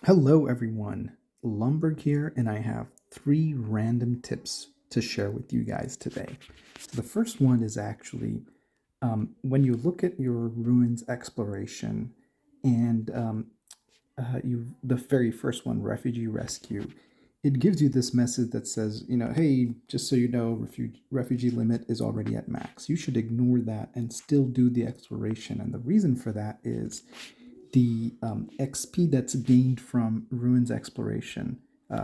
Hello, everyone. Lumberg here, and I have three random tips to share with you guys today. So, the first one is actually when you look at your ruins exploration and the very first one, Refugee Rescue, it gives you this message that says, hey, just so you know, refugee limit is already at max. You should ignore that and still do the exploration. And the reason for that is the XP that's gained from ruins exploration,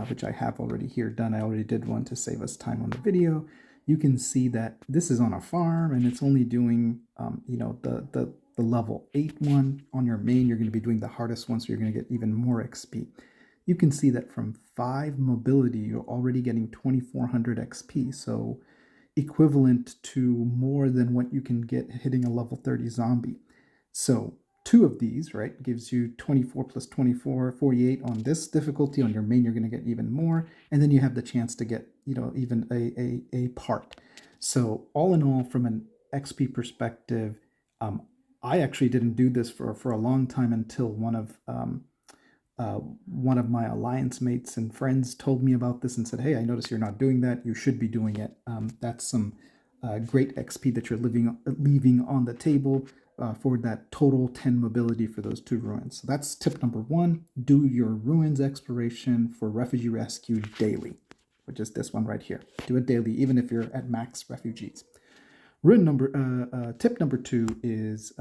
which I have already here done. I already did one to save us time on the video. You can see that this is on a farm and it's only doing, the level 8 one on your main. You're going to be doing the hardest one, so you're going to get even more XP. You can see that from 5 mobility, you're already getting 2400 XP. So equivalent to more than what you can get hitting a level 30 zombie. So two of these, right, gives you 24 plus 24, 48 on this difficulty. On your main, you're going to get even more. And then you have the chance to get, even a part. So all in all, from an XP perspective, I actually didn't do this for a long time until one of my alliance mates and friends told me about this and said, "Hey, I noticed you're not doing that. You should be doing it. That's some great XP that you're leaving on the table for that total 10 mobility for those two ruins." So that's tip number one. Do your ruins exploration for refugee rescue daily, which is this one right here. Do it daily, even if you're at max refugees. Tip number two is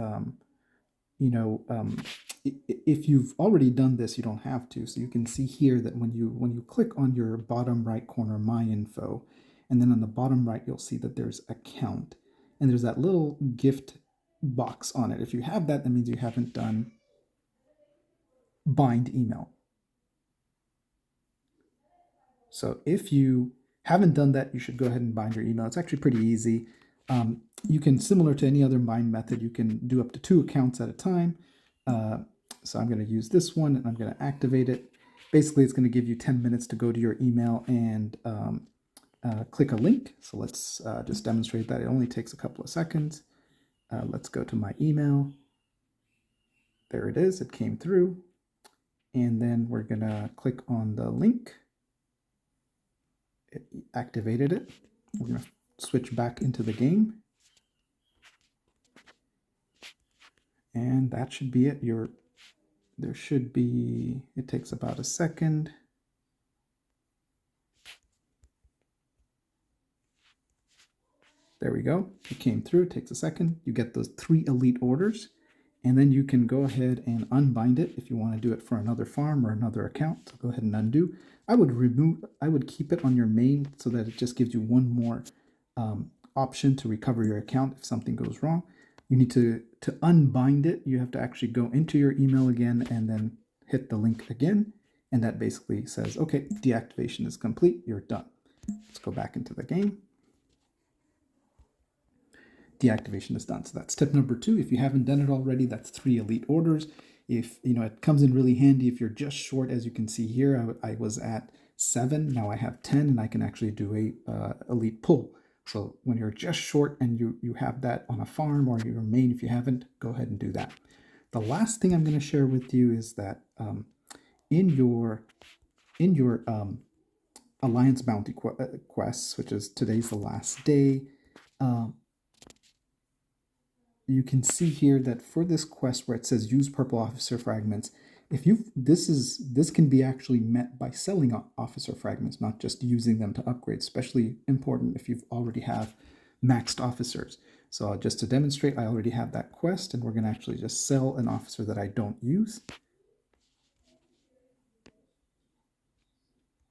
if you've already done this, you don't have to. So you can see here that when you click on your bottom right corner, My Info, and then on the bottom right, you'll see that there's Account, and there's that little gift box on it. If you have that, that means you haven't done Bind Email. So if you haven't done that, you should go ahead and bind your email. It's actually pretty easy. You can, similar to any other bind method, you can do up to 2 accounts at a time. So I'm going to use this one and I'm going to activate it. Basically, it's going to give you 10 minutes to go to your email and click a link. So let's just demonstrate that. It only takes a couple of seconds. Let's go to my email. There it is. It came through. And then we're going to click on the link. It activated it. We're going to switch back into the game. And that should be it. There should be, it takes about a second. There we go. It came through. It takes a second. You get those 3 elite orders. And then you can go ahead and unbind it if you want to do it for another farm or another account. So go ahead and undo. I would keep it on your main so that it just gives you one more option to recover your account if something goes wrong. You need to unbind it. You have to actually go into your email again and then hit the link again. And that basically says, okay, deactivation is complete. You're done. Let's go back into the game. Deactivation is done. So that's tip number 2. If you haven't done it already, that's 3 elite orders. If it comes in really handy if you're just short, as you can see here, I was at 7. Now I have 10, and I can actually do a elite pull. So when you're just short and you have that on a farm or your main, if you haven't, go ahead and do that. The last thing I'm going to share with you is that in your Alliance Bounty quests, which is today's the last day, you can see here that for this quest where it says use purple officer fragments, this can be actually met by selling officer fragments, not just using them to upgrade, especially important if you already have maxed officers. So just to demonstrate, I already have that quest, and we're going to actually just sell an officer that I don't use.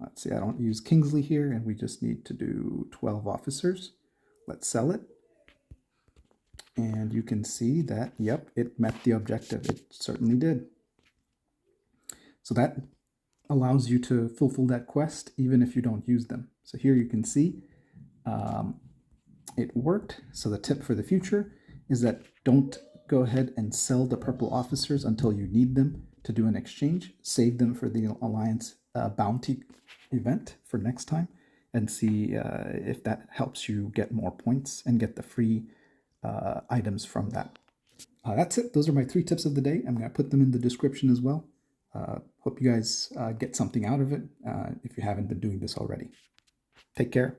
Let's see, I don't use Kingsley here, and we just need to do 12 officers. Let's sell it. And you can see that, yep, it met the objective. It certainly did. So that allows you to fulfill that quest even if you don't use them. So here you can see it worked. So the tip for the future is that don't go ahead and sell the purple officers until you need them to do an exchange. Save them for the Alliance bounty event for next time and see if that helps you get more points and get the free items from that. That's it. Those are my 3 tips of the day. I'm going to put them in the description as well. Hope you guys get something out of it if you haven't been doing this already. Take care.